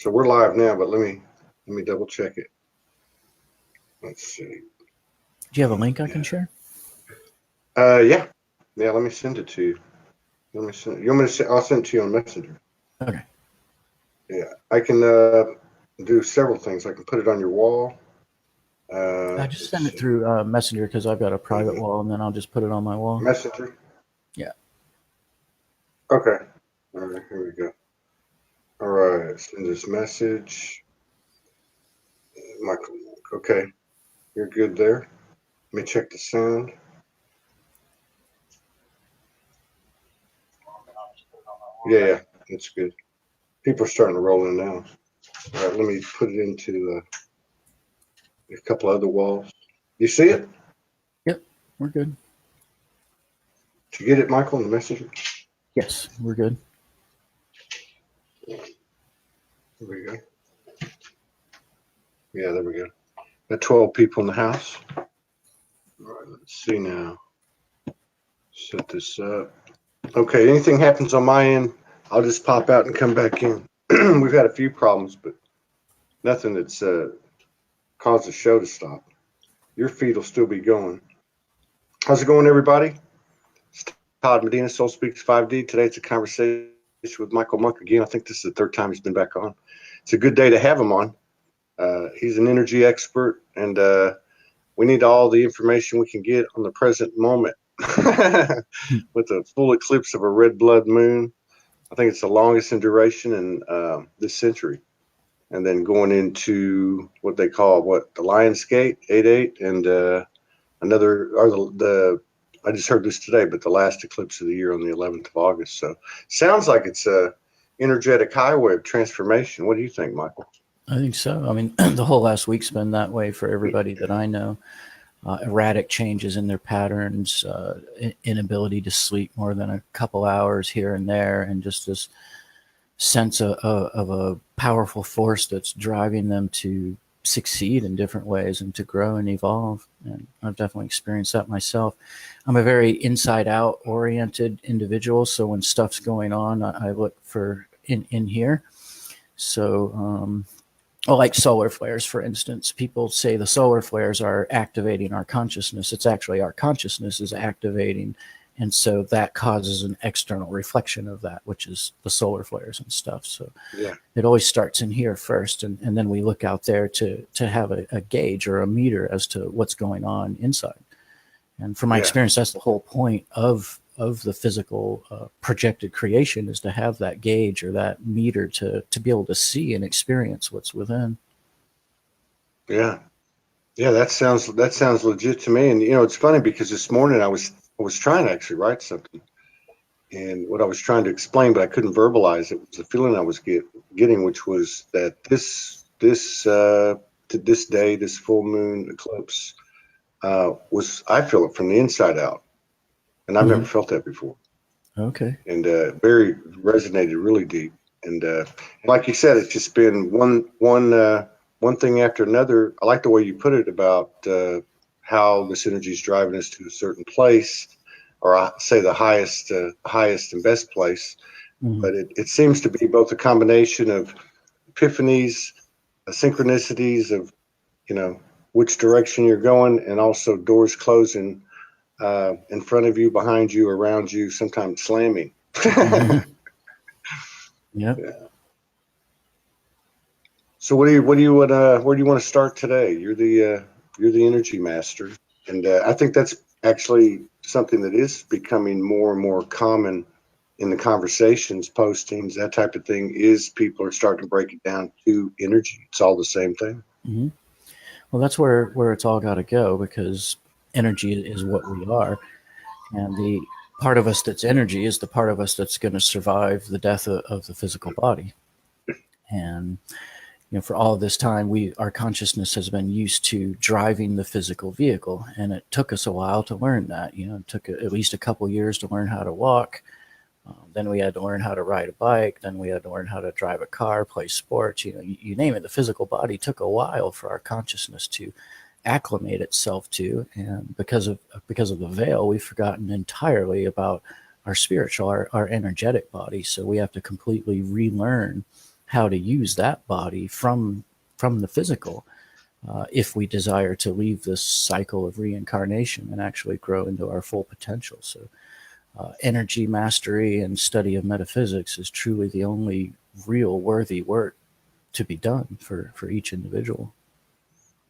So we're live now, but let me double check it. Let's see. Do you have a link I can share? Yeah. Let me send it to you. Let me send. You want me to? I'll send it to you on Messenger. Okay. Yeah, I can do several things. I can put it on your wall. I just send it through Messenger because I've got a private wall, and then I'll just put it on my wall. Messenger. Yeah. Okay. All right. Here we go. All right. Send this message. Michael. Okay. You're good there. Let me check the sound. Yeah, that's good. People are starting to roll in now. All right, let me put it into a couple other walls. You see it? Yep, we're good. Did you get it, Michael, in the messenger? Yes, we're good. There we go. Yeah, there we go. Got 12 people in the house. All right, let's see now. Set this up. Okay, anything happens on my end, I'll just pop out and come back in. We've had a few problems, but nothing that's caused the show to stop. Your feed will still be going. How's it going, everybody? It's Todd Medina, Soul Speaks 5D. Today it's a conversation with Michael Monk again. I think this is the third time he's been back on. It's a good day to have him on. He's an energy expert, and we need all the information we can get on the present moment. With the full eclipse of a red blood moon, I think it's the longest in duration in this century. And then going into what they call the Lion's Gate 88, and another, or I just heard this today, but the last eclipse of the year on the 11th of August. So sounds like it's a energetic highway of transformation. What do you think, Michael? I think so. I mean, the whole last week's been that way for everybody that I know. Erratic changes in their patterns, inability to sleep more than a couple hours here and there, and just this sense of a powerful force that's driving them to succeed in different ways and to grow and evolve. And I've definitely experienced that myself. I'm a very inside out oriented individual. So when stuff's going on, I look for in here. So, like solar flares, for instance, people say the solar flares are activating our consciousness. It's actually our consciousness is activating. And so that causes an external reflection of that, which is the solar flares and stuff. So yeah, it always starts in here first. And then we look out there to have a gauge or a meter as to what's going on inside. And from my experience, that's the whole point of the physical projected creation, is to have that gauge or that meter to be able to see and experience what's within. Yeah. That sounds legit to me. And it's funny because this morning I was trying to actually write something, and what I was trying to explain, but I couldn't verbalize it, was the feeling I was getting, which was that this to this day, this full moon eclipse I feel it from the inside out, and I've never felt that before. Okay. And very resonated really deep. And like you said, it's just been one thing after another. I like the way you put it about how this energy is driving us to a certain place, or I say the highest and best place. But it seems to be both a combination of epiphanies, synchronicities of, which direction you're going, and also doors closing in front of you, behind you, around you, sometimes slamming. Yep. Yeah. So where do you want to start today? You're the energy master, and I think that's actually something that is becoming more and more common in the conversations, postings, that type of thing. Is people are starting to break it down to energy. It's all the same thing. Mm-hmm. Well, that's where it's all got to go, because energy is what we are, and the part of us that's energy is the part of us that's going to survive the death of the physical body. And for all this time, our consciousness has been used to driving the physical vehicle, and it took us a while to learn that. It took at least a couple years to learn how to walk. Then we had to learn how to ride a bike. Then we had to learn how to drive a car, play sports. You name it. The physical body took a while for our consciousness to acclimate itself to, and because of the veil, we've forgotten entirely about our spiritual, our energetic body. So we have to completely relearn how to use that body from the physical, if we desire to leave this cycle of reincarnation and actually grow into our full potential. So energy mastery and study of metaphysics is truly the only real worthy work to be done for each individual.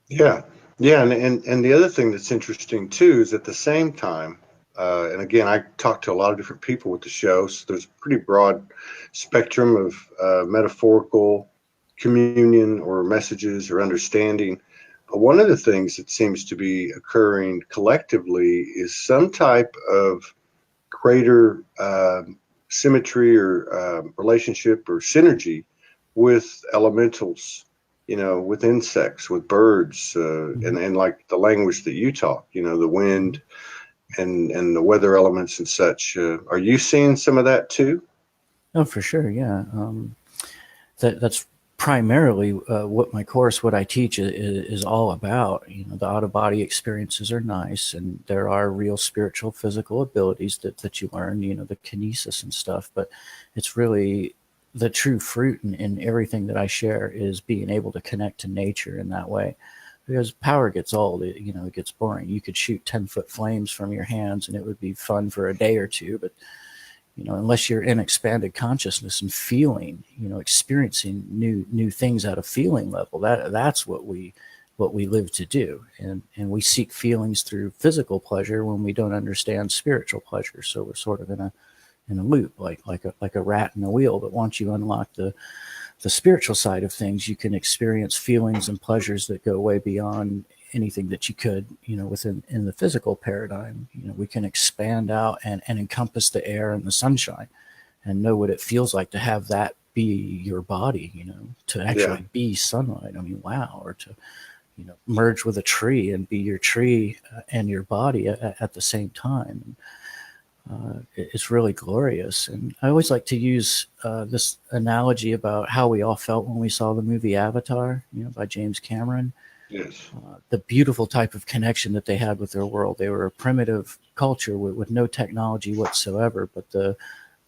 Yeah, yeah, and the other thing that's interesting too is at the same time, and again, I talk to a lot of different people with the show, so there's a pretty broad spectrum of metaphorical communion or messages or understanding. But one of the things that seems to be occurring collectively is some type of greater symmetry or relationship or synergy with elementals, with insects, with birds, and like the language that you talk, the wind and the weather elements and such. Are you seeing some of that too? Oh, for sure. Yeah. That's primarily what I teach is all about. The out of body experiences are nice, and there are real spiritual, physical abilities that you learn, the kinesis and stuff, but it's really the true fruit in everything that I share is being able to connect to nature in that way. Because power gets old, it gets boring. You could shoot 10-foot flames from your hands and it would be fun for a day or two, but unless you're in expanded consciousness and feeling, experiencing new things at a feeling level, that's what we live to do. And we seek feelings through physical pleasure when we don't understand spiritual pleasure. So we're sort of in a loop, like a rat in a wheel. But once you unlock the spiritual side of things, you can experience feelings and pleasures that go way beyond anything that you could, within in the physical paradigm. We can expand out and encompass the air and the sunshine and know what it feels like to have that be your body, to actually be sunlight. I mean, wow. Or to, merge with a tree and be your tree and your body at the same time. It's really glorious. And I always like to use this analogy about how we all felt when we saw the movie Avatar, by James Cameron. Yes. The beautiful type of connection that they had with their world. They were a primitive culture with no technology whatsoever, but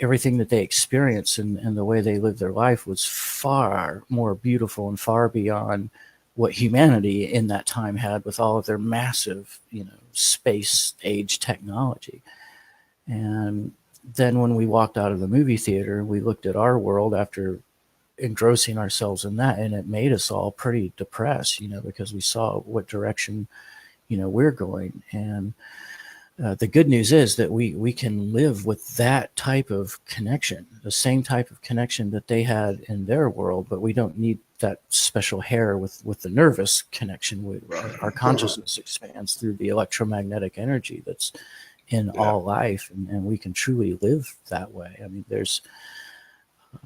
everything that they experienced and the way they lived their life was far more beautiful and far beyond what humanity in that time had with all of their massive, space age technology. And then when we walked out of the movie theater, we looked at our world after engrossing ourselves in that, and it made us all pretty depressed, because we saw what direction, we're going. And the good news is that we can live with that type of connection, the same type of connection that they had in their world, but we don't need that special hair with the nervous connection. Our consciousness expands through the electromagnetic energy that's in all life, and we can truly live that way. I mean, there's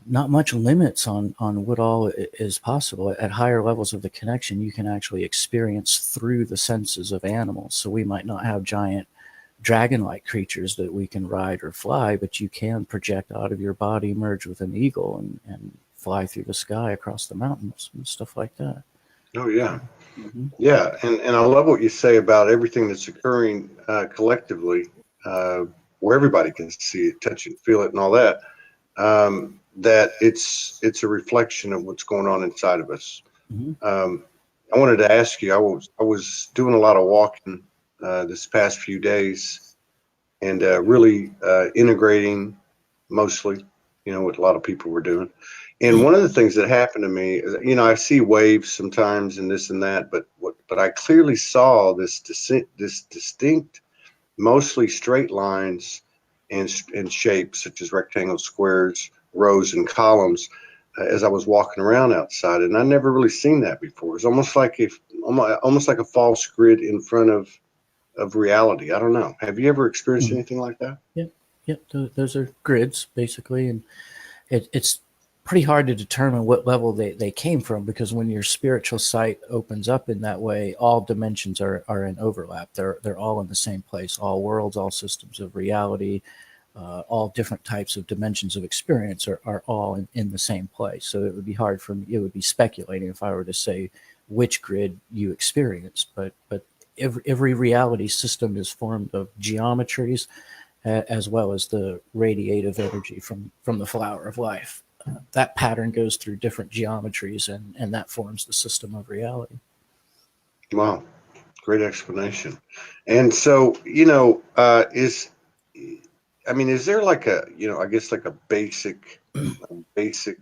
not much limits on what all is possible. At higher levels of the connection, you can actually experience through the senses of animals. So we might not have giant dragon-like creatures that we can ride or fly, but you can project out of your body, merge with an eagle, and fly through the sky across the mountains and stuff like that. Oh, yeah. Yeah, and I love what you say about everything that's occurring collectively, where everybody can see it, touch it, feel it, and all that. That it's a reflection of what's going on inside of us. I wanted to ask you. I was doing a lot of walking this past few days, and really integrating, mostly, what a lot of people were doing. And one of the things that happened to me is, I see waves sometimes and this and that, but I clearly saw this distinct, mostly straight lines and shapes such as rectangles, squares, rows, and columns as I was walking around outside, and I never really seen that before. It's almost like a false grid in front of reality. I don't know. Have you ever experienced anything like that? Yep. Those are grids basically, and it's pretty hard to determine what level they came from, because when your spiritual sight opens up in that way, all dimensions are in overlap. They're all in the same place. All worlds, all systems of reality, all different types of dimensions of experience are all in the same place. So it would be hard for me. It would be speculating if I were to say which grid you experienced. But every reality system is formed of geometries, as well as the radiative energy from the flower of life. that pattern goes through different geometries, and that forms the system of reality. Wow, great explanation. And so, is there like a, I guess like a basic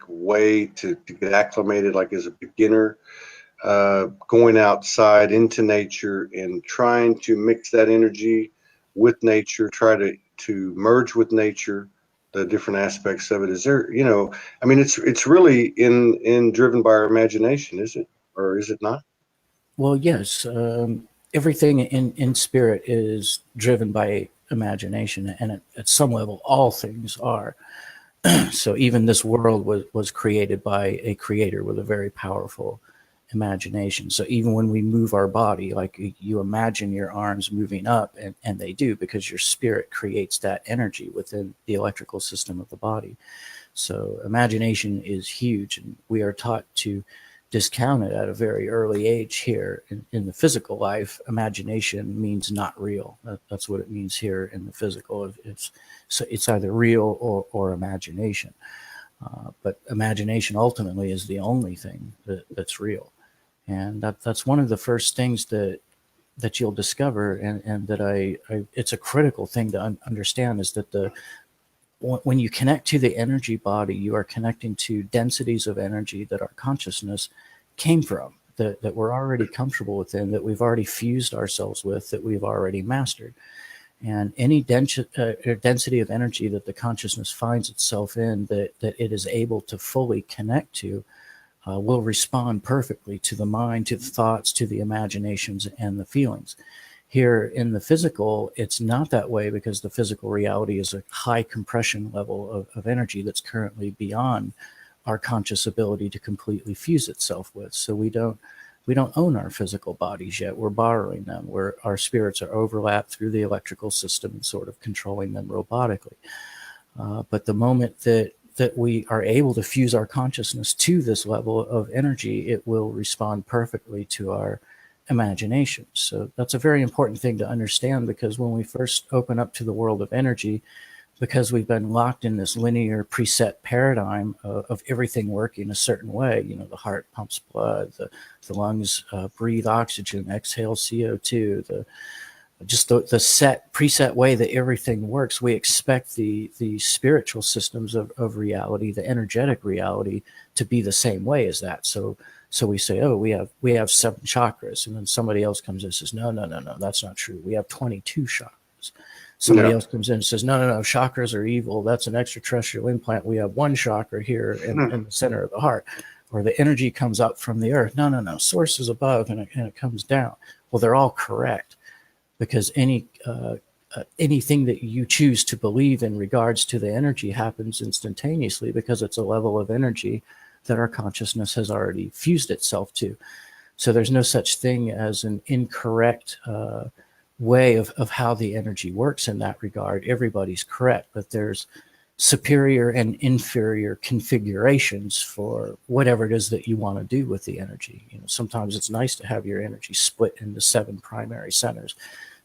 way to get acclimated, like as a beginner, going outside into nature and trying to mix that energy with nature, try to merge with nature, the different aspects of it? Is there, it's really in driven by our imagination, is it? Or is it not? Well, yes, everything in spirit is driven by imagination, and at some level, all things are. So even this world was created by a creator with a very powerful imagination. So even when we move our body, like you imagine your arms moving up, and they do, because your spirit creates that energy within the electrical system of the body. So imagination is huge, and we are taught to discount it at a very early age here in the physical life. Imagination means not real. That's what it means here in the physical. It's either real or imagination. But imagination ultimately is the only thing that's real. And that's one of the first things that you'll discover, and that it's a critical thing to understand, is that when you connect to the energy body, you are connecting to densities of energy that our consciousness came from, that we're already comfortable within, that we've already fused ourselves with, that we've already mastered. And any density of energy that the consciousness finds itself in, that it is able to fully connect to, will respond perfectly to the mind, to the thoughts, to the imaginations, and the feelings. Here in the physical, it's not that way, because the physical reality is a high compression level of energy that's currently beyond our conscious ability to completely fuse itself with. So we don't own our physical bodies yet. We're borrowing them, where our spirits are overlapped through the electrical system and sort of controlling them robotically. But the moment that we are able to fuse our consciousness to this level of energy, it will respond perfectly to our imagination. So that's a very important thing to understand, because when we first open up to the world of energy, because we've been locked in this linear preset paradigm of everything working a certain way, the heart pumps blood, the lungs breathe oxygen, exhale CO2, the set preset way that everything works, we expect the spiritual systems of reality, the energetic reality, to be the same way as that. So we say, oh, we have 7 chakras, and then somebody else comes in and says, no, that's not true. We have 22 chakras. Somebody else comes in and says, no, chakras are evil. That's an extraterrestrial implant. We have 1 chakra here in the center of the heart. Or the energy comes up from the earth. No, source is above, and it comes down. Well, they're all correct, because anything that you choose to believe in regards to the energy happens instantaneously, because it's a level of energy that our consciousness has already fused itself to. So there's no such thing as an incorrect way of how the energy works in that regard. Everybody's correct, but there's superior and inferior configurations for whatever it is that you want to do with the energy. Sometimes it's nice to have your energy split into 7 primary centers.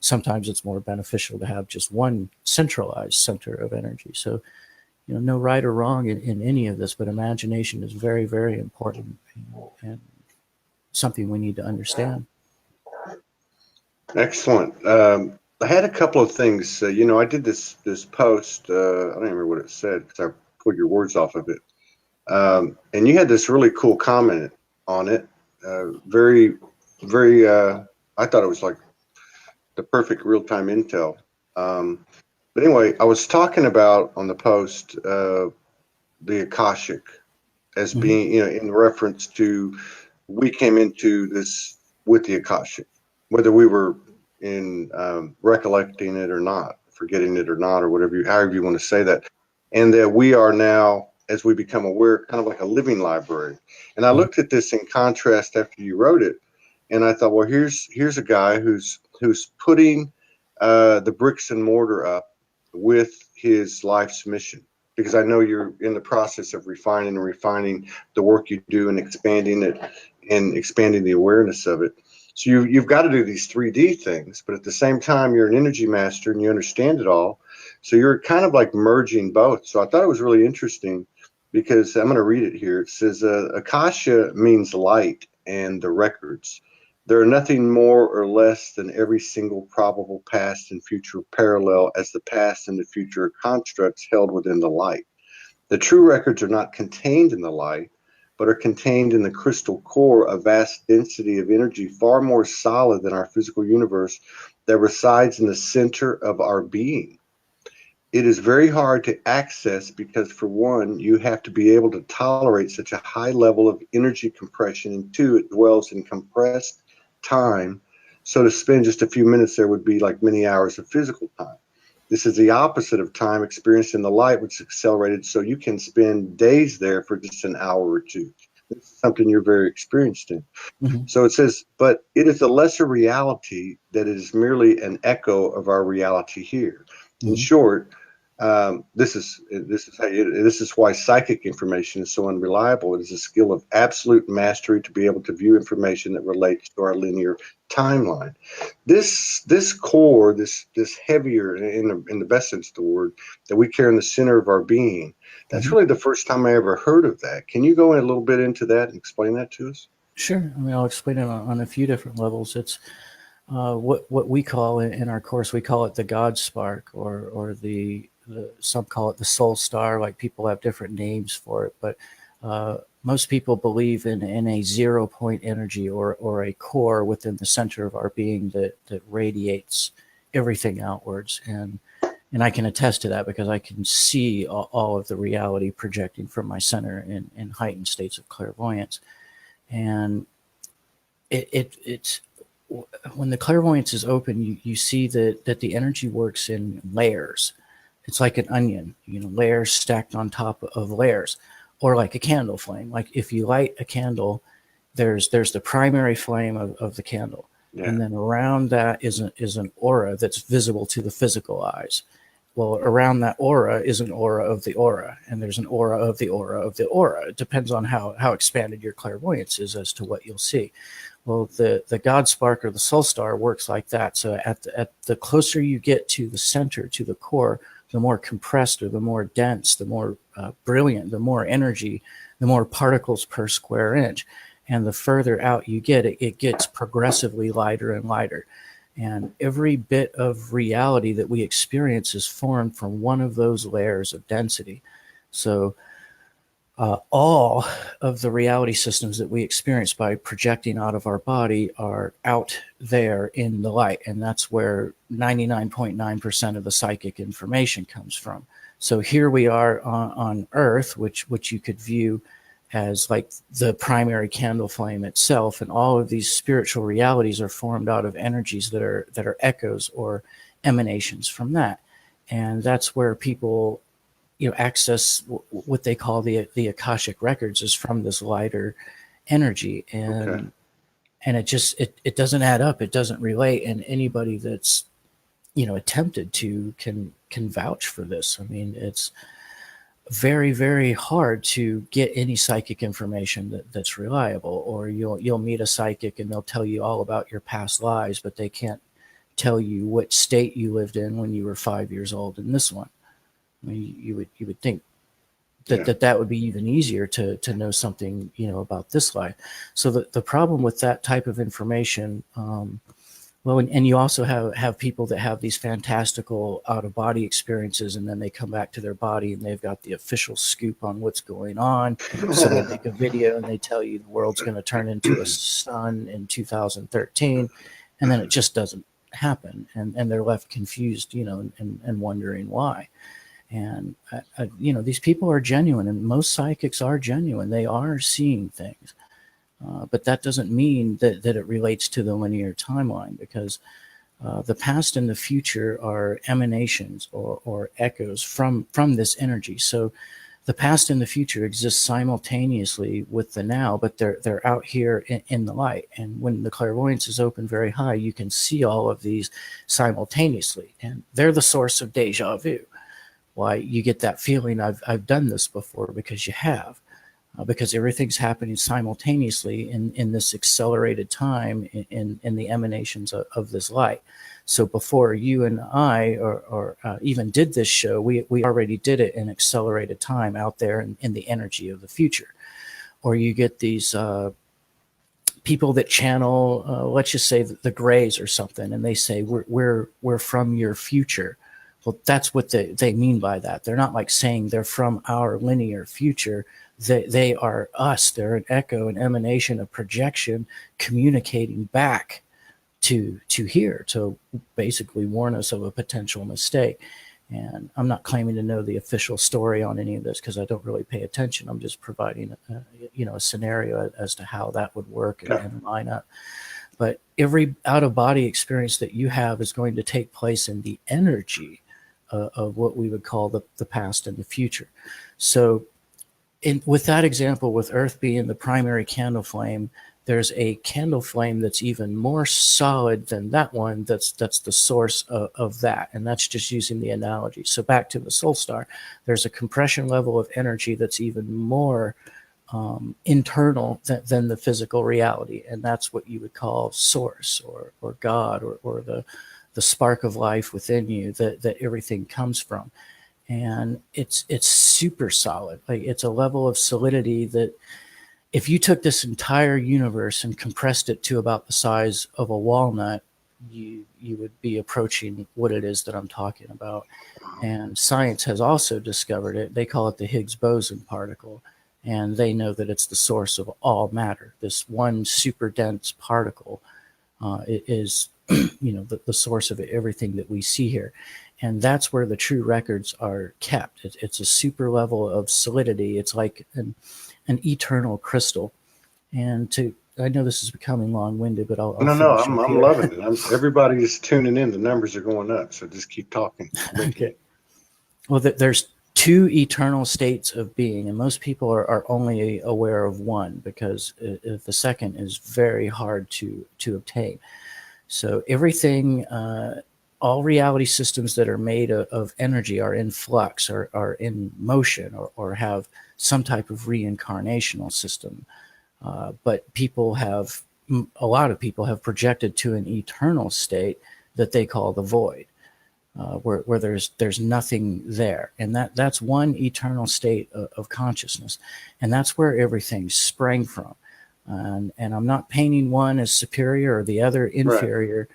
Sometimes it's more beneficial to have just one centralized center of energy. So, no right or wrong in any of this, but imagination is very, very important, and something we need to understand. Excellent. I had a couple of things. I did this post. I don't remember what it said, because I pulled your words off of it. And you had this really cool comment on it. Very, very. I thought it was like the perfect real-time intel. But anyway, I was talking about on the post the Akashic as being, in reference to, we came into this with the Akashic, whether we were in recollecting it or not, forgetting it or not, or however you want to say that, and that we are now, as we become aware, kind of like a living library. And I looked at this in contrast after you wrote it, and I thought, well, here's a guy who's putting the bricks and mortar up with his life's mission, because I know you're in the process of refining the work you do, and expanding it, and expanding the awareness of it. So you've got to do these 3D things, but at the same time, you're an energy master and you understand it all. So you're kind of like merging both. So I thought it was really interesting because I'm going to read it here. It says, Akasha means light and the records. There are nothing more or less than every single probable past and future parallel, as the past and the future are constructs held within the light. The true records are not contained in the light, but are contained in the crystal core, a vast density of energy far more solid than our physical universe that resides in the center of our being. It is very hard to access because, for one, you have to be able to tolerate such a high level of energy compression, and two, it dwells in compressed time. So to spend just a few minutes there would be like many hours of physical time. This is the opposite of time experienced in the light, which is accelerated, so you can spend days there for just an hour or two. This is something you're very experienced in. Mhm. So it says, but it is a lesser reality that is merely an echo of our reality here. In Mhm. short, this is why psychic information is so unreliable. It is a skill of absolute mastery to be able to view information that relates to our linear timeline. This core, this heavier, in the best sense of the word, that we carry in the center of our being. That's Mhm. really the first time I ever heard of that. Can you go in a little bit into that and explain that to us? Sure. I mean, I'll explain it on a few different levels. It's what we call in our course, we call it the God spark, or the some call it the soul star. Like, people have different names for it, but most people believe in a 0 point energy, or a core within the center of our being that radiates everything outwards. And I can attest to that because I can see all of the reality projecting from my center in heightened states of clairvoyance. And it's when the clairvoyance is open, you see that the energy works in layers. It's like an onion, layers stacked on top of layers, or like a candle flame. Like, if you light a candle, there's the primary flame of the candle, Yeah. and then around that is an aura that's visible to the physical eyes. Well, around that aura is an aura of the aura, and there's an aura of the aura of the aura. It depends on how expanded your clairvoyance is as to what you'll see. Well, the God spark, or the soul star, works like that. So at the closer you get to the center, to the core, the more compressed, or the more dense, the more brilliant, the more energy, the more particles per square inch. And the further out you get, it gets progressively lighter and lighter. And every bit of reality that we experience is formed from one of those layers of density. So all of the reality systems that we experience by projecting out of our body are out there in the light. And that's where 99.9% of the psychic information comes from. So here we are on Earth, which you could view as like the primary candle flame itself. And all of these spiritual realities are formed out of energies that are echoes or emanations from that. And that's where people access what they call the Akashic Records, is from this lighter energy. Okay. And it doesn't add up, it doesn't relate. And anybody that's attempted to can vouch for this. I mean, it's very, very hard to get any psychic information that's reliable. Or you'll meet a psychic and they'll tell you all about your past lives, but they can't tell you what state you lived in when you were 5 years old in this one. I mean, you would think Yeah. that would be even easier to know something about this life. So the problem with that type of information, well, and you also have people that have these fantastical out of body experiences, and then they come back to their body and they've got the official scoop on what's going on. So they make a video and they tell you the world's going to turn into a sun in 2013, and then it just doesn't happen, and they're left confused, and wondering why. And these people are genuine, and most psychics are genuine. They are seeing things, but that doesn't mean that it relates to the linear timeline, because the past and the future are emanations or echoes from this energy. So the past and the future exist simultaneously with the now, but they're out here in the light. And when the clairvoyance is open very high, you can see all of these simultaneously, and they're the source of deja vu. Why you get that feeling, I've done this before, because you have. because everything's happening simultaneously in this accelerated time in the emanations of this light. So before you and I or even did this show, we already did it in accelerated time out there in the energy of the future. Or you get these people that channel, let's just say the Greys or something, and they say we're from your future. Well, that's what they mean by that. They're not like saying they're from our linear future. They are us. They're an echo, an emanation, a projection communicating back to here to basically warn us of a potential mistake. And I'm not claiming to know the official story on any of this because I don't really pay attention. I'm just providing a scenario as to how that would work and line up. But every out-of-body experience that you have is going to take place in the energy of what we would call the past and the future. So with that example, with Earth being the primary candle flame, there's a candle flame that's even more solid than that one that's the source of that. And that's just using the analogy. So back to the soul star, there's a compression level of energy that's even more internal than the physical reality. And that's what you would call source or God or the spark of life within you that everything comes from. And it's super solid. Like, it's a level of solidity that if you took this entire universe and compressed it to about the size of a walnut, you would be approaching what it is that I'm talking about. And science has also discovered it. They call it the Higgs boson particle, and they know that it's the source of all matter. This one super dense particle is the source of everything that we see here. And that's where the true records are kept. It's a super level of solidity. It's like an eternal crystal. And I know this is becoming long-winded, but I'll No, finish I'm up here. loving it. Everybody's tuning in. The numbers are going up, so just keep talking. Okay. Well, there's two eternal states of being, and most people are only aware of one because the second is very hard to obtain. So everything, all reality systems that are made of energy are in flux, are in motion, or have some type of reincarnational system. But a lot of people have projected to an eternal state that they call the void, where there's nothing there. And that's one eternal state of consciousness. And that's where everything sprang from. And I'm not painting one as superior or the other inferior,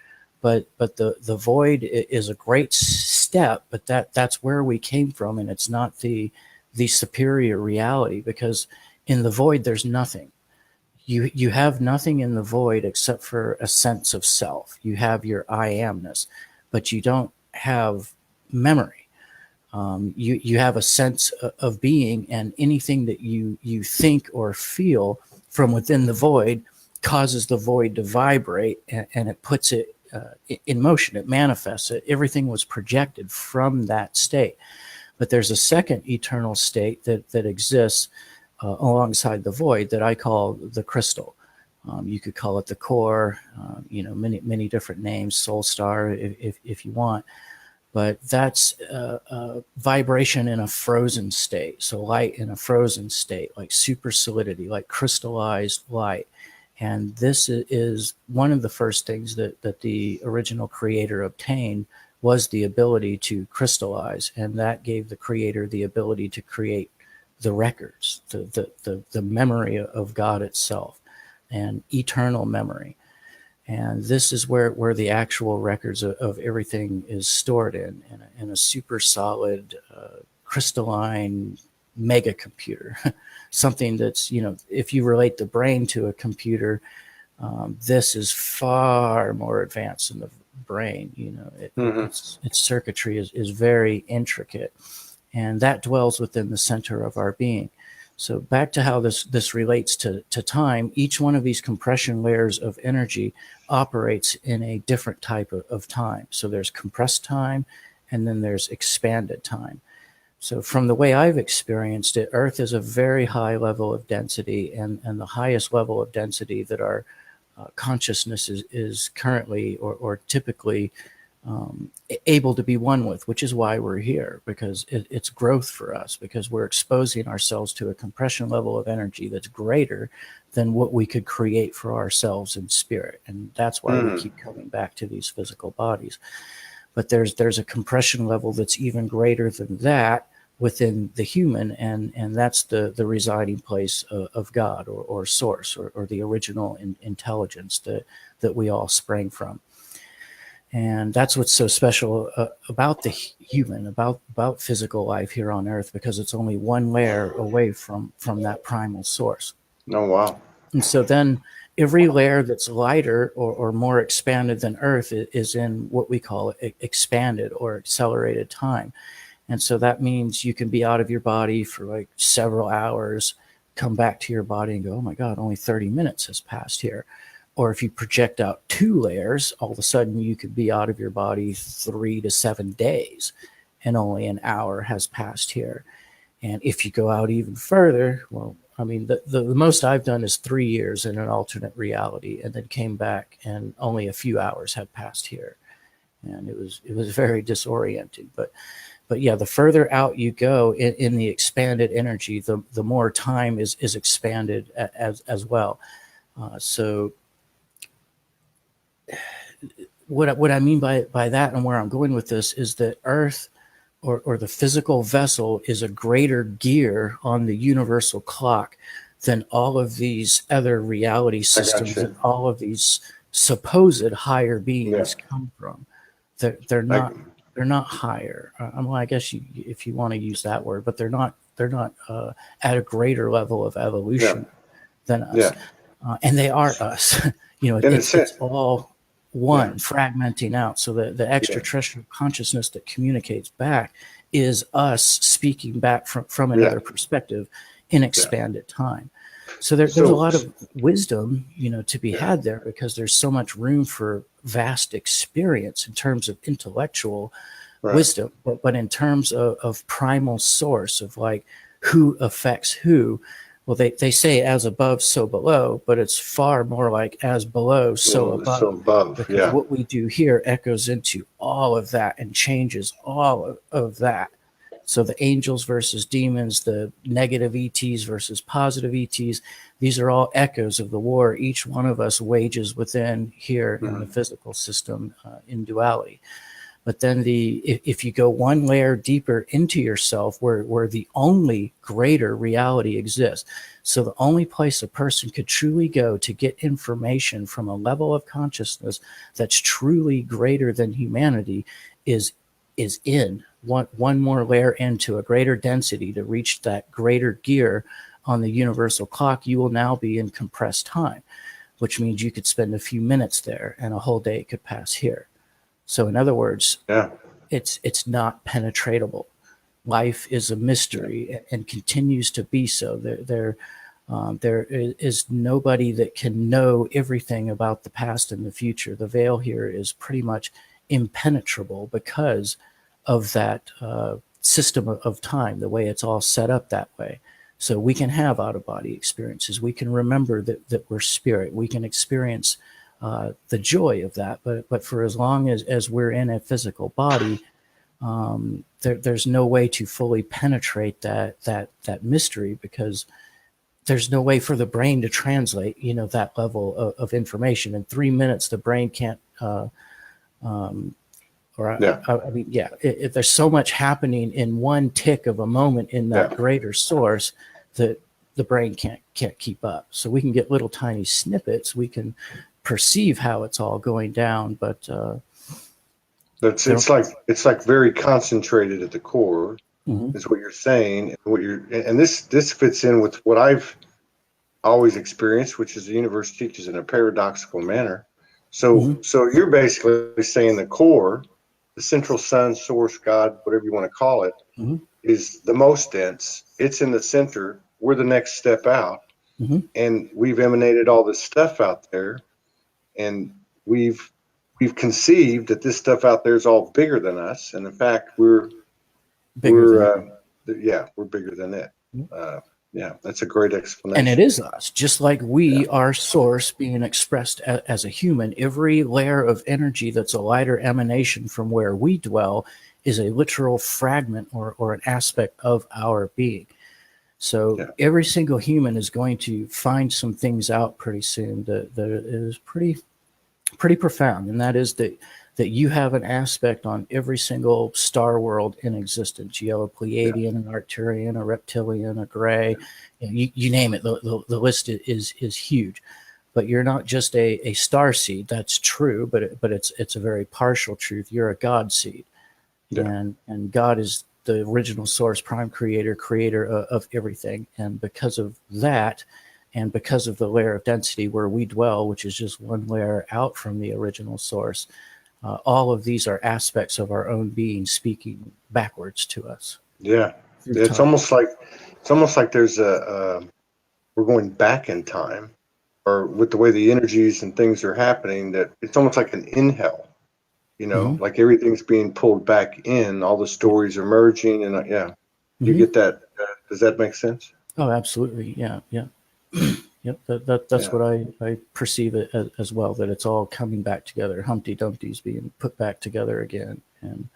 right. but the void is a great step, but that's where we came from, and it's not the superior reality, because in the void there's nothing. You have nothing in the void except for a sense of self. You have your I amness, but you don't have memory. You have a sense of being, and anything that you think or feel from within the void causes the void to vibrate, and it puts it in motion. It manifests it. Everything was projected from that state. But there's a second eternal state that exists alongside the void that I call the crystal. You could call it the core, many different names, soul star if you want. But that's a vibration in a frozen state. So light in a frozen state, like super solidity, like crystallized light. And this is one of the first things that the original creator obtained, was the ability to crystallize. And that gave the creator the ability to create the records, the memory of God itself, and eternal memory. And this is where the actual records of everything is stored in a super solid, crystalline mega computer. Something that's, if you relate the brain to a computer, this is far more advanced than the brain. Its circuitry is very intricate, and that dwells within the center of our being. So back to how this relates to time, each one of these compression layers of energy operates in a different type of time. So there's compressed time, and then there's expanded time. So from the way I've experienced it, Earth is a very high level of density, and the highest level of density that our consciousness is currently or typically able to be one with, which is why we're here, because it's growth for us, because we're exposing ourselves to a compression level of energy that's greater than what we could create for ourselves in spirit. And that's why we keep coming back to these physical bodies. But there's a compression level that's even greater than that within the human, and that's the residing place of God, or source, or the original intelligence that we all sprang from. And that's what's so special about the human, about physical life here on Earth, because it's only one layer away from that primal source. Oh, wow. And so then every layer that's lighter or more expanded than Earth is in what we call expanded or accelerated time. And so that means you can be out of your body for like several hours, come back to your body and go, oh my God, only 30 minutes has passed here. Or if you project out 2 layers, all of a sudden you could be out of your body 3 to 7 days, and only an hour has passed here. And if you go out even further, well, I mean, the most I've done is 3 years in an alternate reality, and then came back and only a few hours have passed here. And it was very disorienting. But yeah, the further out you go in the expanded energy, the more time is expanded as well. So what I mean by that, and where I'm going with this, is that Earth, or the physical vessel, is a greater gear on the universal clock than all of these other reality systems that all of these supposed higher beings come from. They're not higher. Well, I guess if you want to use that word, but they're not at a greater level of evolution than us, and they are us. It's all one, fragmenting out. So the extraterrestrial consciousness that communicates back is us speaking back from another perspective in expanded time. So there's a lot of wisdom, to be had there, because there's so much room for vast experience in terms of intellectual wisdom, but in terms of primal source, of like who affects who. Well, they say as above, so below, but it's far more like as below, so above. So above, because what we do here echoes into all of that and changes all of that. So the angels versus demons, the negative ETs versus positive ETs, these are all echoes of the war each one of us wages within here in the physical system, in duality. But then if you go one layer deeper into yourself, where the only greater reality exists, so the only place a person could truly go to get information from a level of consciousness that's truly greater than humanity is in one more layer into a greater density to reach that greater gear on the universal clock. You will now be in compressed time, which means you could spend a few minutes there and a whole day could pass here. So in other words, it's not penetratable. Life is a mystery and continues to be so. There is nobody that can know everything about the past and the future. The veil here is pretty much impenetrable because of that system of time, the way it's all set up that way. So we can have out-of-body experiences. We can remember that we're spirit. We can experience the joy of that, but for as long as we're in a physical body, there's no way to fully penetrate that mystery, because there's no way for the brain to translate that level of information. In 3 minutes the brain can't there's so much happening in one tick of a moment in that greater source that the brain can't keep up. So we can get little tiny snippets, we can perceive how it's all going down, but it's like very concentrated at the core, is what you're saying, and this fits in with what I've always experienced, which is the universe teaches in a paradoxical manner. So you're basically saying the core, the central sun, source, God, whatever you want to call it, is the most dense. It's in the center. We're the next step out, and we've emanated all this stuff out there. And we've conceived that this stuff out there is all bigger than us, and in fact, we're bigger than it. Yeah, that's a great And explanation. it is us, just like we are source being expressed as a human. Every layer of energy that's a lighter emanation from where we dwell is a literal fragment or an aspect of our being. So Yeah, every single human is going to find some things out pretty soon that is pretty profound, and that is that you have an aspect on every single star world in existence. You have a yeah, Pleiadian, an Arcturian, a Reptilian, a Gray. You name it. The list is huge. But you're not just a star seed. That's true, but it's a very partial truth. You're a God seed, yeah, and God is the original source, prime creator of everything. And because of that, and because of the layer of density where we dwell, which is just one layer out from the original source, all of these are aspects of our own being speaking backwards to us yeah. through It's time. almost like there's we're going back in time, or with the way the energies and things are happening, that it's almost like an inhale. Hmm. Like everything's being pulled back in, all the Yeah. stories are merging, and yeah, you Hmm. get that. Does that make sense? Oh, absolutely. Yeah. Yeah. Yep. That's Yeah. what I perceive it as well. That it's all coming back together. Humpty Dumpty's being put back together again. And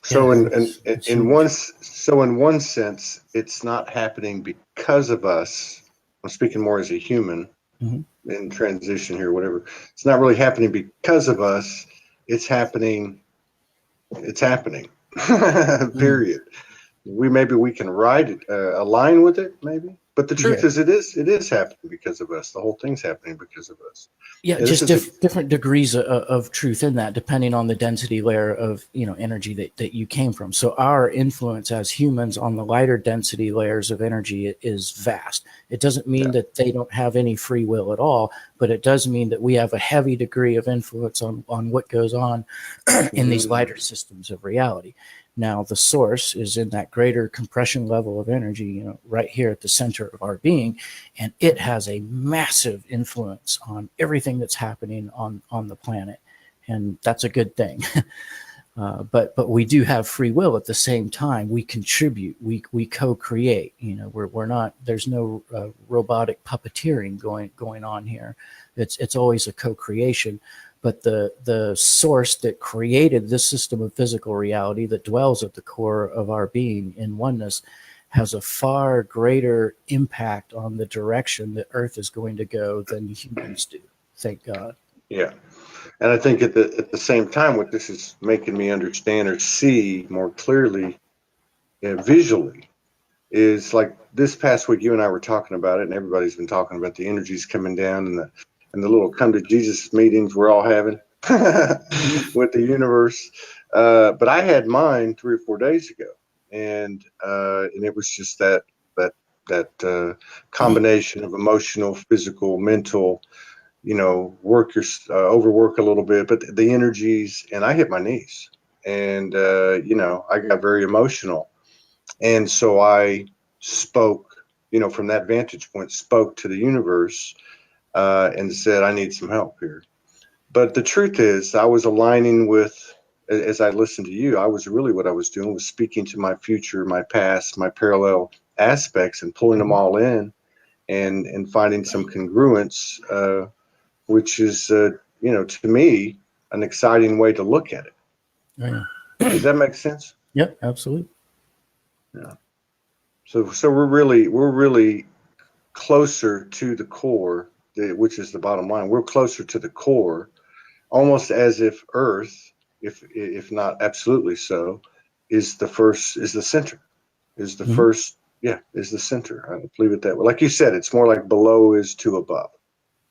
yeah, So it's huge. in one sense, it's not happening because of us. I'm speaking more as a human Hmm. in transition here, whatever. It's not really happening because of us. It's happening. It's happening. Mm. Period. Maybe we can ride it, align with it, maybe. But the truth Yeah. is, it is happening because of us. The whole thing's happening because of us. Yeah, Yeah, this just is a different degrees of truth in that, depending on the density layer of energy that you came from. So our influence as humans on the lighter density layers of energy is vast. It doesn't mean yeah, that they don't have any free will at all, but it does mean that we have a heavy degree of influence on what goes on in these hmm lighter systems of reality. Now, the source is in that greater compression level of energy, right here at the center of our being, and it has a massive influence on everything that's happening on the planet, and that's a good thing. But we do have free will at the same time. We contribute. We co-create. We're not. There's no robotic puppeteering going on here. It's always a co-creation. But the source that created this system of physical reality that dwells at the core of our being in oneness has a far greater impact on the direction that Earth is going to go than humans do. Thank God. yeah. And I think at the same time, what this is making me understand or see more clearly, visually, is like this past week. You and I were talking about it, and everybody's been talking about the energies coming down and the little come to Jesus meetings we're all having Mhm. with the universe. But I had mine 3 or 4 days ago, and it was just that combination of emotional, physical, mental. Work your overwork a little bit, but the energies, and I hit my knees, and I got very emotional, and so I spoke, from that vantage point, spoke to the universe, and said, I need some help here. But the truth is, I was aligning with, as I listened to you, I was really, what I was doing was speaking to my future, my past, my parallel aspects, and pulling them Mhm. all in, and finding some congruence, which is, to me, an exciting way to look at it. Oh, yeah. Does that make sense? Yep, absolutely. Yeah. So we're really closer to the core, which is the bottom line. We're closer to the core, almost as if Earth, if not absolutely so, is the center, is the Hmm. first, yeah, is the center. I believe it that way. Like you said, it's more like below is to above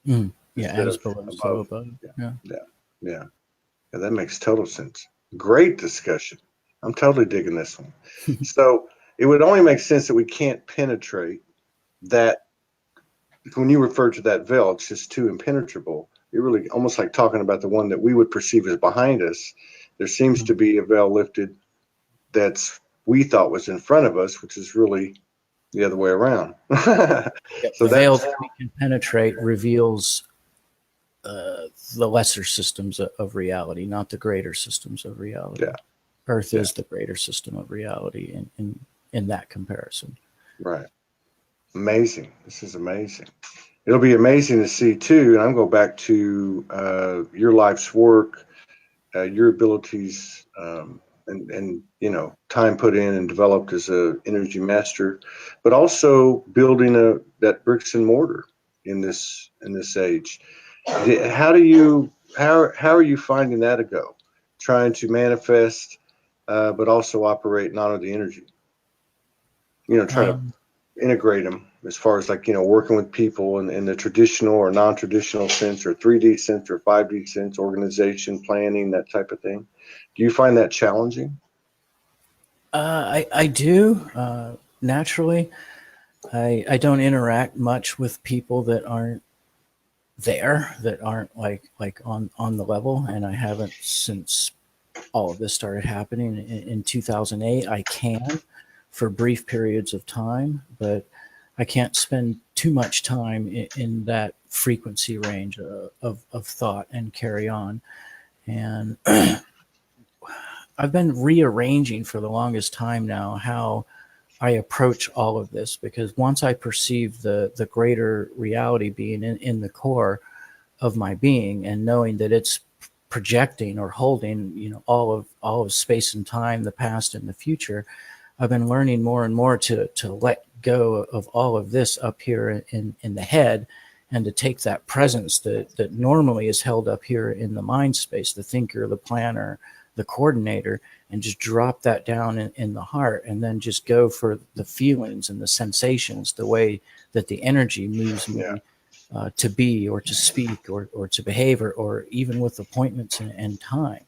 Mm. Yeah, instead as of below, so above. above. Yeah, Yeah. yeah, yeah. Yeah, that makes total sense. Great discussion. I'm totally digging this one. So it would only make sense that we can't penetrate that. When you refer to that veil, it's just too impenetrable. You're really almost like talking about the one that we would perceive as behind us. There seems to be a veil lifted that's we thought was in front of us, which is really the other way around. Yep. So The veil that's that we can penetrate reveals the lesser systems of reality, not the greater systems of reality. yeah, Earth yeah, is the greater system of reality in that comparison. Right. Amazing. This is amazing. It'll be amazing to see too. And I'm going back to your life's work, your abilities, and time put in and developed as a energy master, but also building that bricks and mortar in this age. How are you finding that a go? Trying to manifest, but also operate and honor the energy. Try to integrate them as far as working with people in the traditional or non-traditional sense, or 3D sense, or 5D sense, organization, planning, that type of thing. Do you find that challenging? I do. Naturally, I don't interact much with people that aren't there, that aren't like on the level, and I haven't since all of this started happening in 2008. I can for brief periods of time, but I can't spend too much time in that frequency range of thought and carry on. And I've been rearranging for the longest time now how I approach all of this, because once I perceive the greater reality being in the core of my being, and knowing that it's projecting or holding, all of space and time, the past and the future, I've been learning more and more to let go of all of this up here in the head, and to take that presence that normally is held up here in the mind space, the thinker, the planner, the coordinator, and just drop that down in the heart, and then just go for the feelings and the sensations, the way that the energy moves me to be, or to speak, or to behave, or even with appointments and time.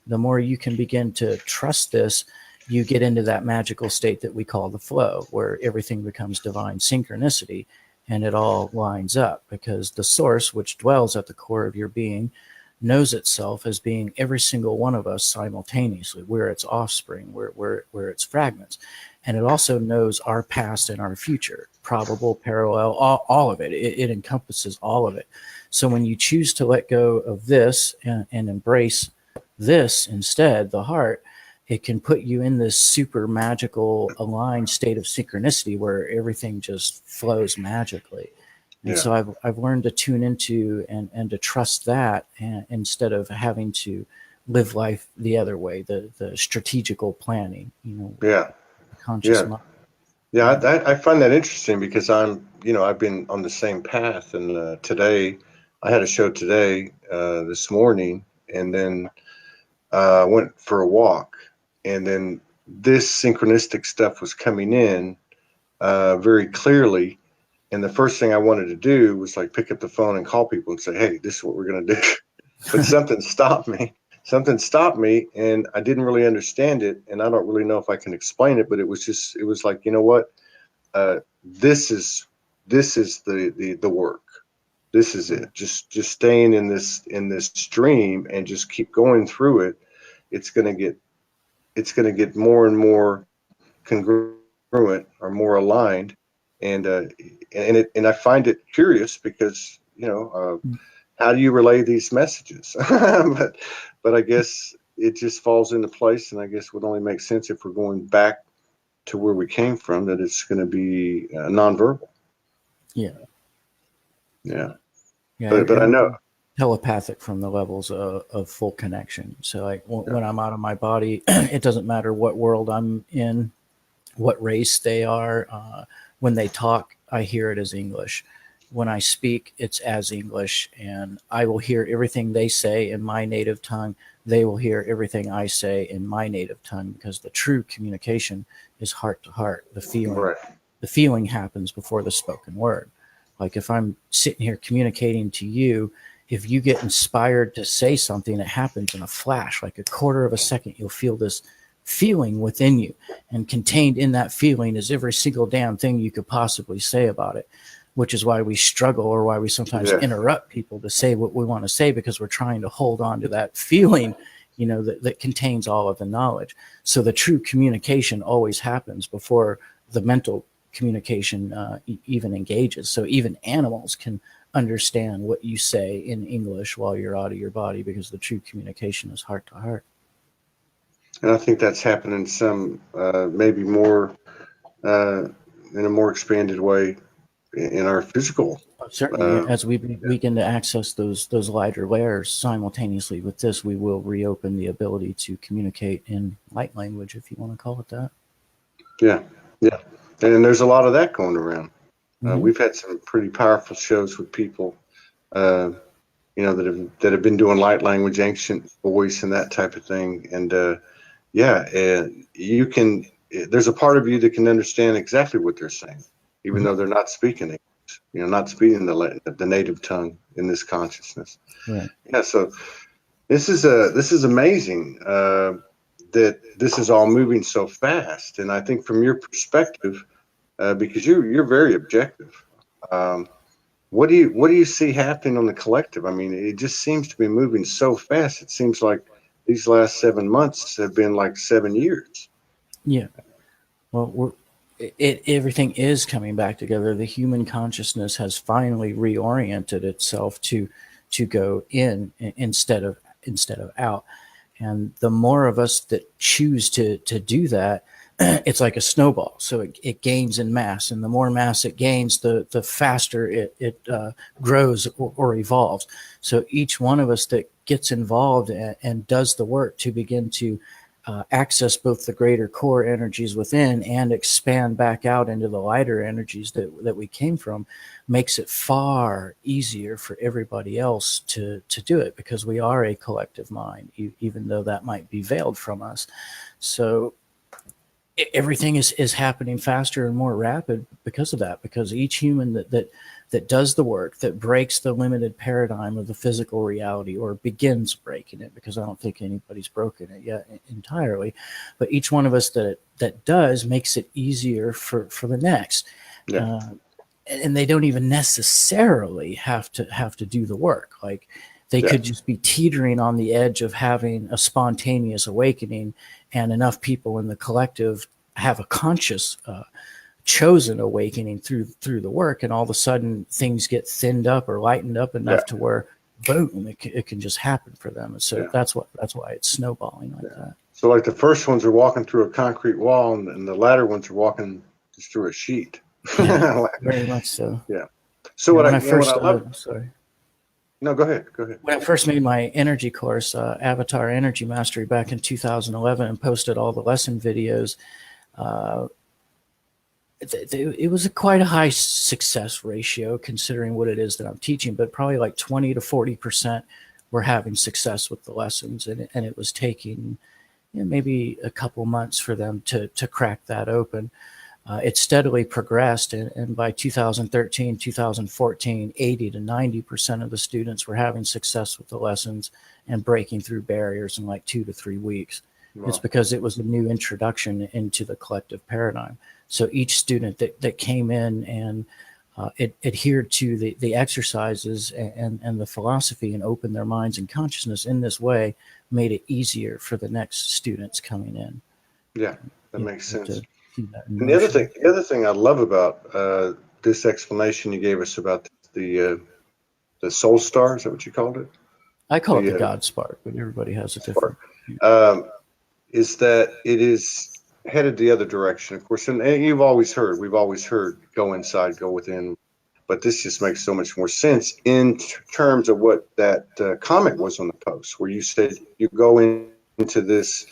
The more you can begin to trust this, you get into that magical state that we call the flow, where everything becomes divine synchronicity, and it all lines up, because the source, which dwells at the core of your being, knows itself as being every single one of us simultaneously. We're its offspring, we're its fragments. And it also knows our past and our future, probable, parallel, all of it. It encompasses all of it. So when you choose to let go of this and embrace this instead, the heart, it can put you in this super magical aligned state of synchronicity where everything just flows magically. And so I've learned to tune into and to trust that, instead of having to live life the other way, the strategical planning, conscious mind. I find that interesting, because I've been on the same path, and today I had a show today, this morning, and then went for a walk, and then this synchronistic stuff was coming in very clearly. And the first thing I wanted to do was pick up the phone and call people and say, hey, this is what we're going to do. But something stopped me. And I didn't really understand it. And I don't really know if I can explain it, but it was like, you know what? This is the work. This is it. Just staying in this stream and just keep going through it. It's going to get more and more congruent, or more aligned. And I find it curious, because how do you relay these messages? but I guess it just falls into place, and I guess it would only make sense if we're going back to where we came from, that it's going to be nonverbal. Yeah. But I know telepathic from the levels of full connection. So when I'm out of my body, it doesn't matter what world I'm in, what race they are. When they talk, I hear it as English. When I speak, it's as English, and I will hear everything they say in my native tongue. They will hear everything I say in my native tongue, because the true communication is heart to heart. The feeling happens before the spoken word. Like if I'm sitting here communicating to you, if you get inspired to say something, it happens in a flash, like a quarter of a second. You'll feel this feeling within you, and contained in that feeling is every single damn thing you could possibly say about it, which is why we struggle, or why we sometimes interrupt people to say what we want to say, because we're trying to hold on to that feeling, that contains all of the knowledge. So the true communication always happens before the mental communication even engages. So even animals can understand what you say in English while you're out of your body, because the true communication is heart to heart. And I think that's happening some maybe more in a more expanded way in our physical. Certainly, as we begin to access those lighter layers simultaneously with this, we will reopen the ability to communicate in light language, if you want to call it that. Yeah, yeah. And there's a lot of that going around. Mm-hmm. We've had some pretty powerful shows with people, that have been doing light language, ancient voice, and that type of thing. And you can. There's a part of you that can understand exactly what they're saying, even Mm-hmm. though they're not speaking it. Not speaking the native tongue in this consciousness. Right. Yeah. So this is amazing that this is all moving so fast. And I think from your perspective, because you're very objective. What do you see happening on the collective? I mean, it just seems to be moving so fast. It seems like these last 7 months have been like 7 years. Yeah. Well, everything is coming back together. The human consciousness has finally reoriented itself to go in instead of out. And the more of us that choose to do that, it's like a snowball. So it gains in mass, and the more mass it gains, the faster it grows or evolves. So each one of us that gets involved and does the work to begin to access both the greater core energies within and expand back out into the lighter energies that we came from, makes it far easier for everybody else to do it, because we are a collective mind, even though that might be veiled from us. So everything is happening faster and more rapid because of that, because each human that does the work, that breaks the limited paradigm of the physical reality, or begins breaking it, because I don't think anybody's broken it yet entirely, but each one of us that does makes it easier for the next. Yeah. And they don't even necessarily have to do the work. Like, they could just be teetering on the edge of having a spontaneous awakening, and enough people in the collective have a conscious chosen awakening through the work, and all of a sudden things get thinned up or lightened up enough to where, boom, it can just happen for them. And so that's why it's snowballing like that. So like the first ones are walking through a concrete wall, and the latter ones are walking just through a sheet. Yeah, very much so. Yeah. So what I love. Sorry. No, go ahead. When I first made my energy course, Avatar Energy Mastery, back in 2011, and posted all the lesson videos, it was quite a high success ratio considering what it is that I'm teaching, but probably like 20 to 40% were having success with the lessons, and it was taking maybe a couple months for them to crack that open. It steadily progressed, and by 2013, 2014, 80 to 90% of the students were having success with the lessons and breaking through barriers in like 2 to 3 weeks. Wow. It's because it was a new introduction into the collective paradigm. So each student that came in and adhered to the exercises and the philosophy, and opened their minds and consciousness in this way, made it easier for the next students coming in. Yeah, that makes sense. And the other thing I love about this explanation you gave us about the soul star, is that what you called it? I call it the God spark, but everybody has a different. Is that it is headed the other direction, of course, and we've always heard, go inside, go within, but this just makes so much more sense in terms of what that comment was on the post, where you said you go into this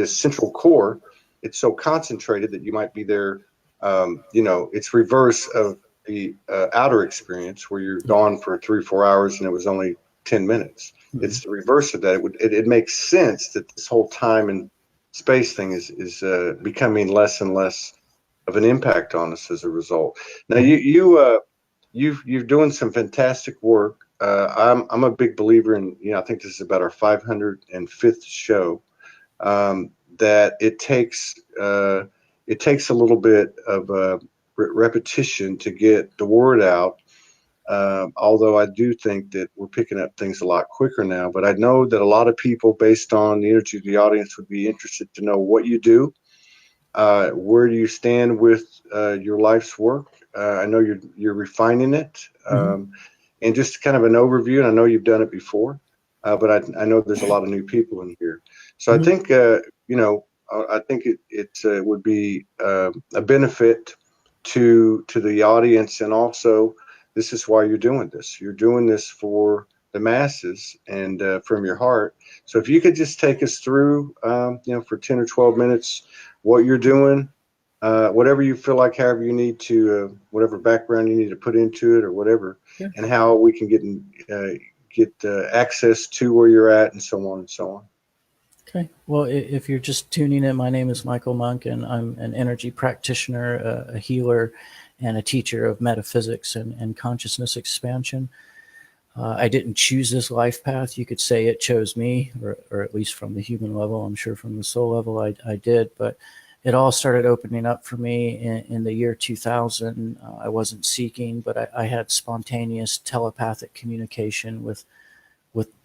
central core. It's so concentrated that you might be there. It's reverse of the outer experience, where you're gone for 3 or 4 hours and it was only 10 minutes. Mm-hmm. It's the reverse of that. It makes sense that this whole time and space thing is becoming less and less of an impact on us as a result. Now you're doing some fantastic work. I'm a big believer in, I think this is about our 505th show. That it takes a little bit of repetition to get the word out. Although I do think that we're picking up things a lot quicker now, but I know that a lot of people, based on the energy of the audience, would be interested to know what you do. Where do you stand with your life's work? I know you're refining it, and just kind of an overview. And I know you've done it before, but I know there's a lot of new people in here. So I think I think it would be a benefit to the audience, and also this is why you're doing this. You're doing this for the masses and from your heart. So if you could just take us through, for 10 or 12 minutes, what you're doing, whatever you feel like, however you need to, whatever background you need to put into it or whatever, Yeah. and how we can get access to where you're at, and so on and so on. Okay. Well, if you're just tuning in, my name is Michael Monk, and I'm an energy practitioner, a healer, and a teacher of metaphysics and consciousness expansion. I didn't choose this life path. You could say it chose me, or at least from the human level. I'm sure from the soul level I did, but it all started opening up for me in the year 2000. I wasn't seeking, but I had spontaneous telepathic communication with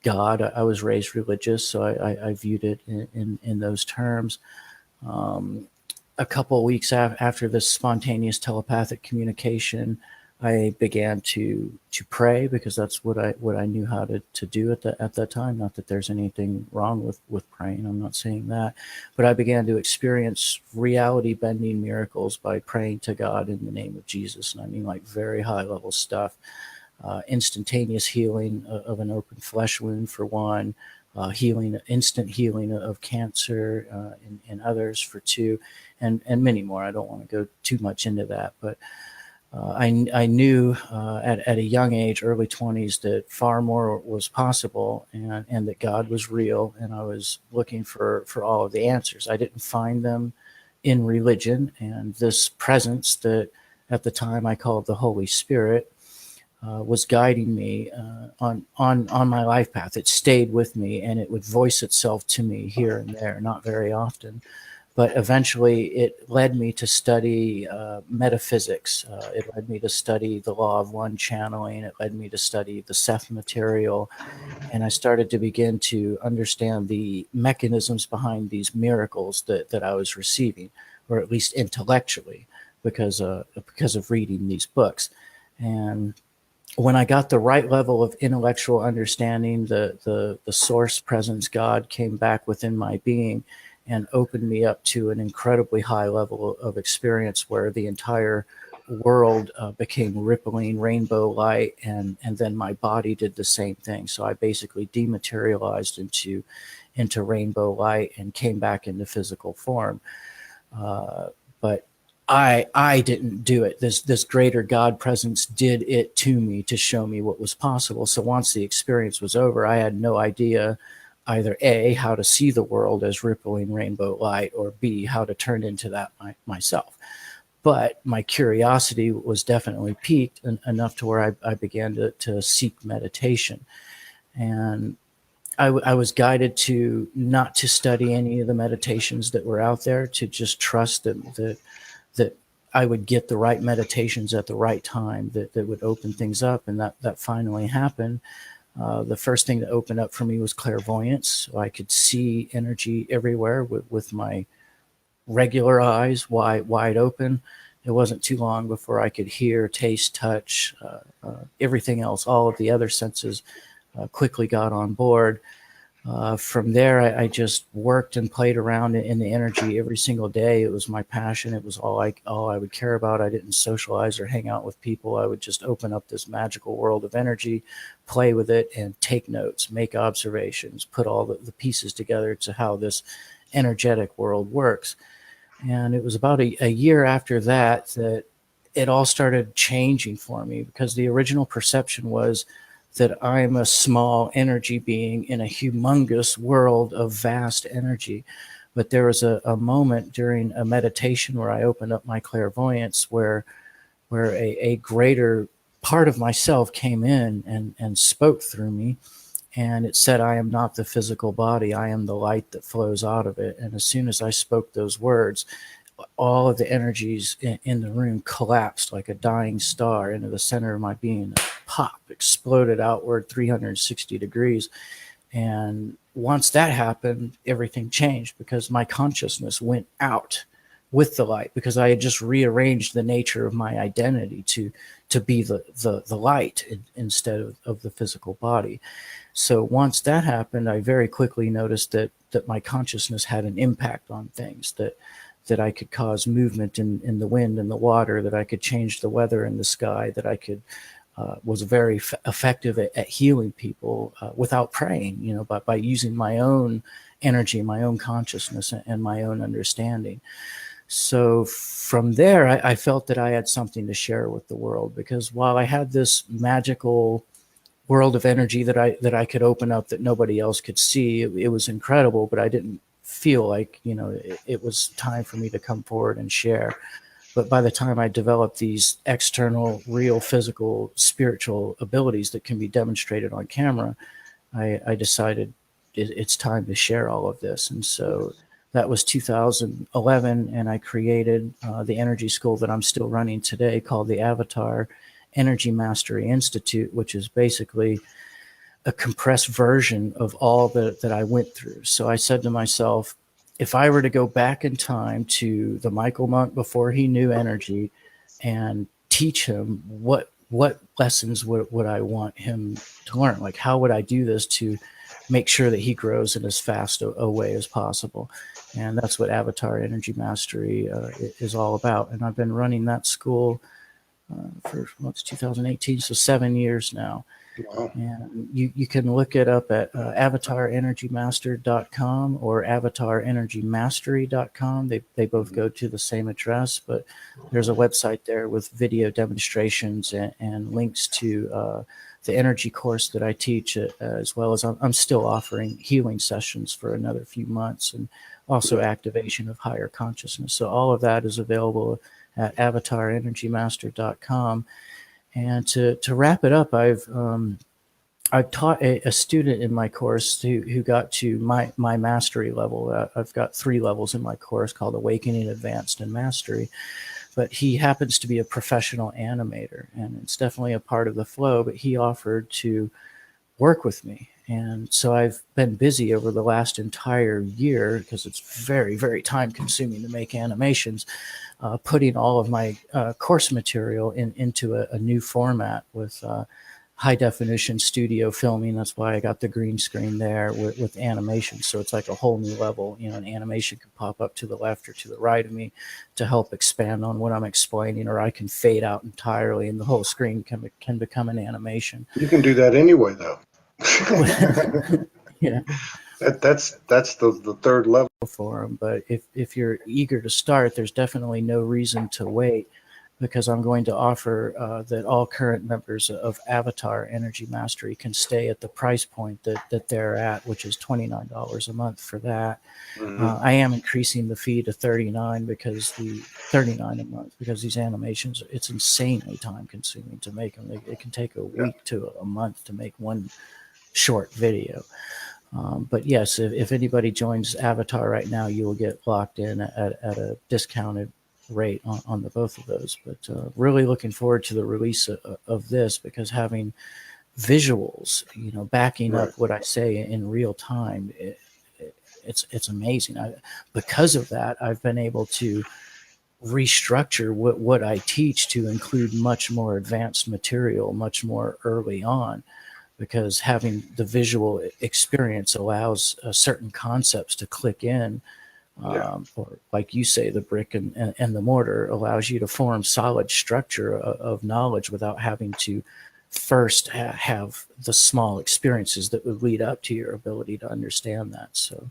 God. I was raised religious, so I viewed it in those terms. A couple of weeks after this spontaneous telepathic communication, I began to pray, because that's what I knew how to do at that time. Not that there's anything wrong with praying. I'm not saying that, but I began to experience reality bending miracles by praying to God in the name of Jesus, and I mean like very high level stuff. Instantaneous healing of an open flesh wound for one, instant healing of cancer in others for two, and many more. I don't want to go too much into that, but I knew at a young age, early 20s, that far more was possible, and that God was real, and I was looking for all of the answers. I didn't find them in religion, and this presence that at the time I called the Holy Spirit was guiding me on my life path. It stayed with me, and it would voice itself to me here and there, not very often. But eventually it led me to study metaphysics. It led me to study the law of one channeling. It led me to study the Seth material. And I started to begin to understand the mechanisms behind these miracles that I was receiving, or at least intellectually, because of reading these books. And when I got the right level of intellectual understanding, the source presence, God, came back within my being and opened me up to an incredibly high level of experience, where the entire world became rippling rainbow light, and then my body did the same thing. So I basically dematerialized into rainbow light and came back into physical form. But I didn't do it. This greater God presence did it to me to show me what was possible. So once the experience was over, I had no idea either A, how to see the world as rippling rainbow light, or B, how to turn into that myself. But my curiosity was definitely piqued enough to where I began to seek meditation. And I was guided to not to study any of the meditations that were out there, to just trust that I would get the right meditations at the right time that would open things up. And that finally happened. The first thing that opened up for me was clairvoyance. So I could see energy everywhere with my regular eyes wide open. It wasn't too long before I could hear, taste, touch, everything else. All of the other senses quickly got on board. From there, I just worked and played around in the energy every single day. It was my passion. It was all I would care about. I didn't socialize or hang out with people. I would just open up this magical world of energy, play with it, and take notes, make observations, put all the pieces together to how this energetic world works. And it was about a year after that it all started changing for me, because the original perception was that I'm a small energy being in a humongous world of vast energy. But there was a moment during a meditation where I opened up my clairvoyance, where a greater part of myself came in and spoke through me. And it said, I am not the physical body. I am the light that flows out of it. And as soon as I spoke those words, all of the energies in the room collapsed like a dying star into the center of my being. Pop, exploded outward 360 degrees. And once that happened, everything changed, because my consciousness went out with the light, because I had just rearranged the nature of my identity to be the light instead of the physical body. So once that happened, I very quickly noticed that my consciousness had an impact on things, that I could cause movement in the wind and the water, that I could change the weather in the sky, that I could was very effective at healing people without praying, you know, by using my own energy, my own consciousness, and my own understanding. So from there, I felt that I had something to share with the world, because while I had this magical world of energy that I could open up that nobody else could see, it was incredible, but I didn't feel like, you know, it was time for me to come forward and share. But by the time I developed these external, real, physical, spiritual abilities that can be demonstrated on camera, I decided it's time to share all of this. And so that was 2011, and I created the energy school that I'm still running today, called the Avatar Energy Mastery Institute, which is basically a compressed version of all that I went through. So I said to myself, if I were to go back in time to the Michael monk before he knew energy and teach him, what lessons would I want him to learn? Like, how would I do this to make sure that he grows in as fast a way as possible? And that's what Avatar Energy Mastery is all about. And I've been running that school for, it's 2018, so 7 years now. Wow. And you can look it up at avatarenergymaster.com or avatarenergymastery.com. They both go to the same address, but there's a website there with video demonstrations and links to the energy course that I teach, as well as I'm still offering healing sessions for another few months, and also activation of higher consciousness. So all of that is available at avatarenergymaster.com. And to wrap it up, I've taught a student in my course who got to my mastery level. I've got 3 levels in my course called Awakening, Advanced, and Mastery. But he happens to be a professional animator, and it's definitely a part of the flow. But he offered to work with me. And so I've been busy over the last entire year, because it's very, very time consuming to make animations, putting all of my course material into a new format with high definition studio filming. That's why I got the green screen there with animation. So it's like a whole new level. You know, an animation can pop up to the left or to the right of me to help expand on what I'm explaining, or I can fade out entirely and the whole screen can become an animation. You can do that anyway, though. Yeah. That's the third level. For them. But if you're eager to start, there's definitely no reason to wait, because I'm going to offer that all current members of Avatar Energy Mastery can stay at the price point that they're at, which is $29 a month for that. Mm-hmm. I am increasing the fee to $39 a month, because these animations, it's insanely time consuming to make them. It can take a week to a month to make one short video. But yes, if anybody joins Avatar right now, you will get locked in at a discounted rate on the both of those. But really looking forward to the release of this, because having visuals, you know, backing up what I say in real time, it's amazing. Because of that, I've been able to restructure what I teach to include much more advanced material, much more early on, because having the visual experience allows certain concepts to click in. Or like you say, the brick and the mortar allows you to form solid structure of knowledge without having to first have the small experiences that would lead up to your ability to understand that. So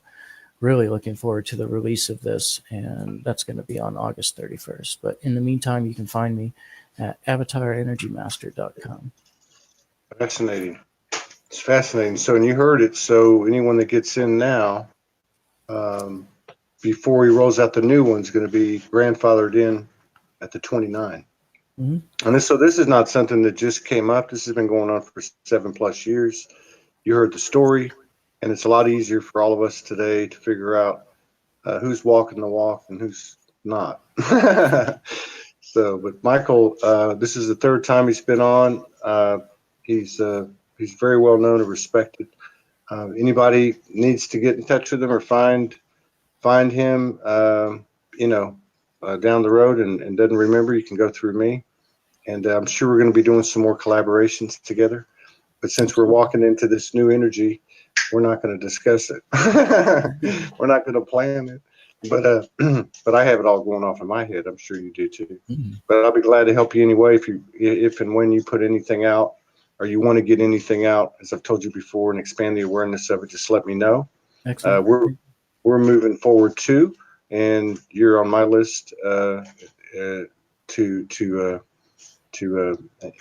really looking forward to the release of this, and that's going to be on August 31st. But in the meantime, you can find me at avatarenergymaster.com. Fascinating. It's fascinating. So, and you heard it. So anyone that gets in now, before he rolls out the new one, is going to be grandfathered in at the 29. Mm-hmm. And so this is not something that just came up. This has been going on for 7+ years. You heard the story, and it's a lot easier for all of us today to figure out who's walking the walk and who's not. So, but Michael, this is the 3rd time he's been on. He's very well known and respected. Anybody needs to get in touch with him or find him, down the road and doesn't remember, you can go through me. And I'm sure we're going to be doing some more collaborations together. But since we're walking into this new energy, we're not going to discuss it. We're not going to plan it. But but I have it all going off in my head. I'm sure you do too. Mhm. But I'll be glad to help you anyway if and when you put anything out or you want to get anything out, as I've told you before, and expand the awareness of it. Just let me know. Excellent. We're moving forward too, and you're on my list to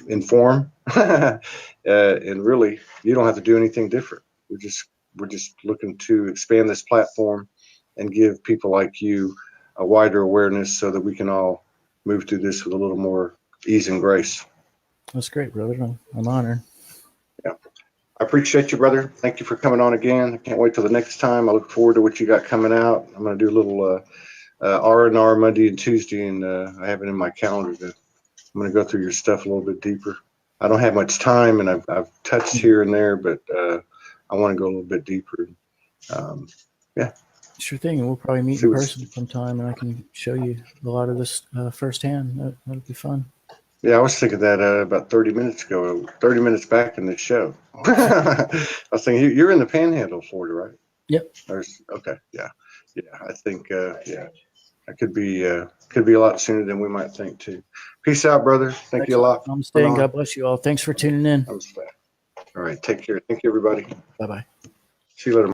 inform. And really, you don't have to do anything different. We're just looking to expand this platform and give people like you a wider awareness so that we can all move through this with a little more ease and grace. That's great, brother. I'm honored. Yeah. I appreciate you, brother. Thank you for coming on again. I can't wait till the next time. I look forward to what you got coming out. I'm going to do a little R&R Monday and Tuesday, and I have it in my calendar. I'm going to go through your stuff a little bit deeper. I don't have much time, and I've touched here and there, but I want to go a little bit deeper. Yeah. Sure thing. And we'll probably meet in person sometime, and I can show you a lot of this firsthand. That'll be fun. Yeah, I was thinking that about 30 minutes ago, 30 minutes back in the show. I was thinking, you're in the Panhandle, Florida, right? Yep. Okay. Yeah. I think, yeah, it could be a lot sooner than we might think too. Peace out, brother. Thank you a lot. I'm staying. God bless you all. Thanks for tuning in. All right. Take care. Thank you, everybody. Bye-bye. See you later.